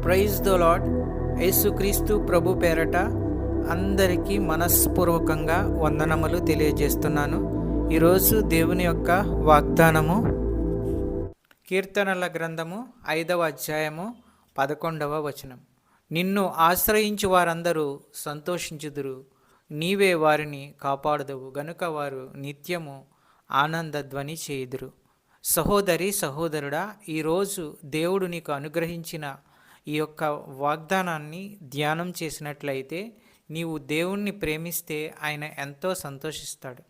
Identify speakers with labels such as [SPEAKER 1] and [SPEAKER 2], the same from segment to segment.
[SPEAKER 1] Praise the lord. యేసుక్రీస్తు ప్రభు పేరట అందరికీ మనస్పూర్వకంగా వందనములు తెలియజేస్తున్నాను. ఈరోజు దేవుని యొక్క వాగ్దానము కీర్తనల గ్రంథము 5వ అధ్యాయము 11వ వచనం. నిన్ను ఆశ్రయించు వారందరూ సంతోషించుదురు, నీవే వారిని కాపాడుదవు గనుక వారు నిత్యము ఆనందధ్వని చేయుదురు. సహోదరి సహోదరుడా, ఈరోజు దేవుడు నీకు అనుగ్రహించిన ఈ యొక్క వాగ్దానాన్ని ధ్యానం చేసినట్లయితే నీవు దేవుణ్ణి ప్రేమిస్తే ఆయన ఎంతో సంతోషిస్తాడు.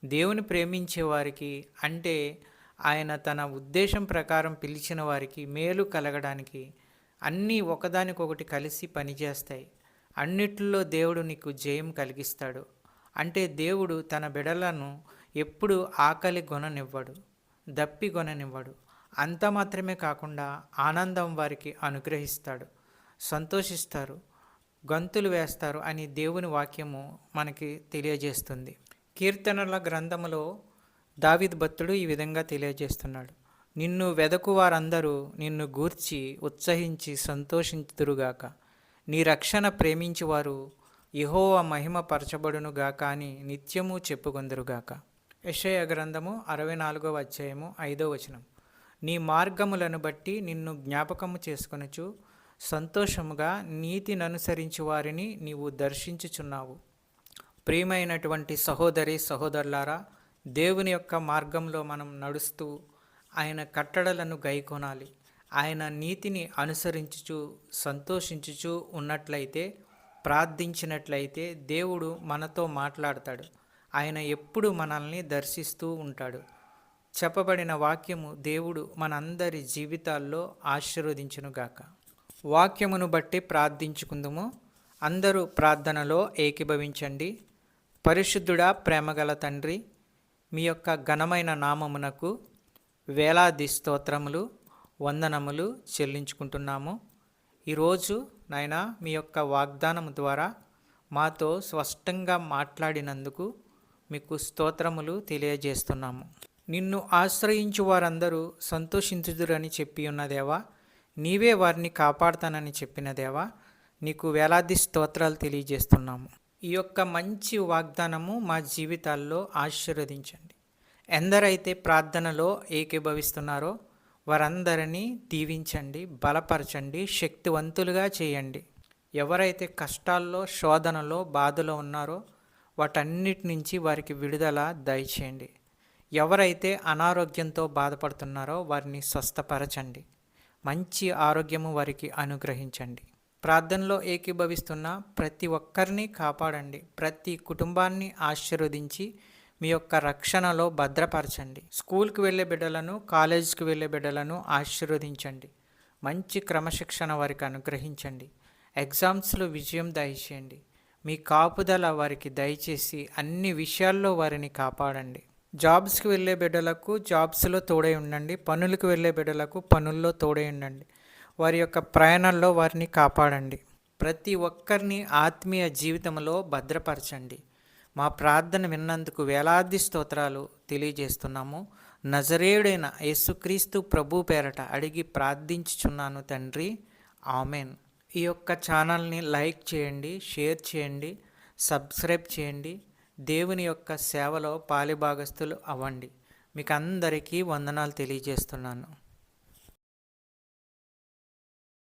[SPEAKER 1] దేవుని ప్రేమించే వారికి, అంటే ఆయన తన ఉద్దేశం ప్రకారం పిలిచిన వారికి మేలు కలగడానికి అన్నీ ఒకదానికొకటి కలిసి పనిచేస్తాయి. అన్నిట్లో దేవుడు నీకు జయం కలిగిస్తాడు. అంటే దేవుడు తన బిడలను ఎప్పుడు ఆకలి గొననివ్వడు, దప్పి గొననివ్వడు. అంత మాత్రమే కాకుండా ఆనందం వారికి అనుగ్రహిస్తాడు, సంతోషిస్తారు, గంతులు వేస్తారు అని దేవుని వాక్యము మనకి తెలియజేస్తుంది. కీర్తనల గ్రంథములో దావీదు భక్తుడు ఈ విధంగా తెలియజేస్తున్నాడు. నిన్ను వెదకు వారందరూ నిన్ను గూర్చి ఉత్సహించి సంతోషించుదురుగాక. నీ రక్షణ ప్రేమించువారు యెహోవా మహిమ పరచబడునుగాక అని నిత్యము చెప్పుకొందురుగాక. యెషయా గ్రంథము 64వ అధ్యాయము 5వ వచనం. నీ మార్గములను బట్టి నిన్ను జ్ఞాపకము చేసుకొనుచు సంతోషముగా నీతిననుసరించు వారిని నీవు దర్శించుచున్నావు. ప్రియమైనటువంటి సహోదరి సహోదరులారా, దేవుని యొక్క మార్గంలో మనం నడుస్తూ ఆయన కట్టడలను గైకొనాలి. ఆయన నీతిని అనుసరించుచు సంతోషించుచు ఉన్నట్లయితే, ప్రార్థించినట్లయితే దేవుడు మనతో మాట్లాడతాడు. ఆయన ఎప్పుడు మనల్ని దర్శిస్తూ ఉంటాడు. చెప్పబడిన వాక్యము దేవుడు మనందరి జీవితాల్లో ఆశీర్వదించునుగాక. వాక్యమును బట్టి ప్రార్థించుకుందుము. అందరూ ప్రార్థనలో ఏకీభవించండి. పరిశుద్ధుడా, ప్రేమగల తండ్రి, మీ యొక్క ఘనమైన నామమునకు వేలాది స్తోత్రములు, వందనములు చెల్లించుకుంటున్నాము. ఈరోజు నాయనా మీ యొక్క వాగ్దానము ద్వారా మాతో స్పష్టంగా మాట్లాడినందుకు మీకు స్తోత్రములు తెలియజేస్తున్నాము. నిన్ను ఆశ్రయించు వారందరూ సంతోషించుదురని చెప్పి ఉన్న దేవా, నీవే వారిని కాపాడుతానని చెప్పిన దేవా, నీకు వేలాది స్తోత్రాలు తెలియజేస్తున్నాము. ఈ యొక్క మంచి వాగ్దానము మా జీవితాల్లో ఆశీర్వదించండి. ఎందరైతే ప్రార్థనలో ఏకీభవిస్తున్నారో వారందరినీ దీవించండి, బలపరచండి, శక్తివంతులుగా చేయండి. ఎవరైతే కష్టాల్లో, శోధనలో, బాధలో ఉన్నారో వాటన్నిటి నుంచి వారికి విడుదల దయచేయండి. ఎవరైతే అనారోగ్యంతో బాధపడుతున్నారో వారిని స్వస్థపరచండి, మంచి ఆరోగ్యము వారికి అనుగ్రహించండి. ప్రార్థనలో ఏకీభవిస్తున్న ప్రతి ఒక్కరిని కాపాడండి. ప్రతి కుటుంబాన్ని ఆశీర్వదించి మీ యొక్క రక్షణలో భద్రపరచండి. స్కూల్కి వెళ్ళే బిడ్డలను, కాలేజీకి వెళ్ళే బిడ్డలను ఆశీర్వదించండి. మంచి క్రమశిక్షణ వారికి అనుగ్రహించండి. ఎగ్జామ్స్లో విజయం దయచేయండి. మీ కాపుదల వారికి దయచేసి అన్ని విషయాల్లో వారిని కాపాడండి. జాబ్స్కి వెళ్ళే బిడ్డలకు జాబ్స్లో తోడై ఉండండి. పనులకు వెళ్ళే బిడ్డలకు పనుల్లో తోడై ఉండండి. వారి యొక్క ప్రయాణాల్లో వారిని కాపాడండి. ప్రతి ఒక్కరిని ఆత్మీయ జీవితంలో భద్రపరచండి. మా ప్రార్థన విన్నందుకు వేలాది స్తోత్రాలు తెలియజేస్తున్నాము. నజరేయుడైన యేసుక్రీస్తు ప్రభు పేరట అడిగి ప్రార్థించుచున్నాను తండ్రి, ఆమెన్. ఈ యొక్క ఛానల్ని లైక్ చేయండి, షేర్ చేయండి, సబ్స్క్రైబ్ చేయండి. దేవుని యొక్క సేవలో పాలిభాగస్తులు అవ్వండి. మీకు అందరికీ వందనాలు తెలియజేస్తున్నాను.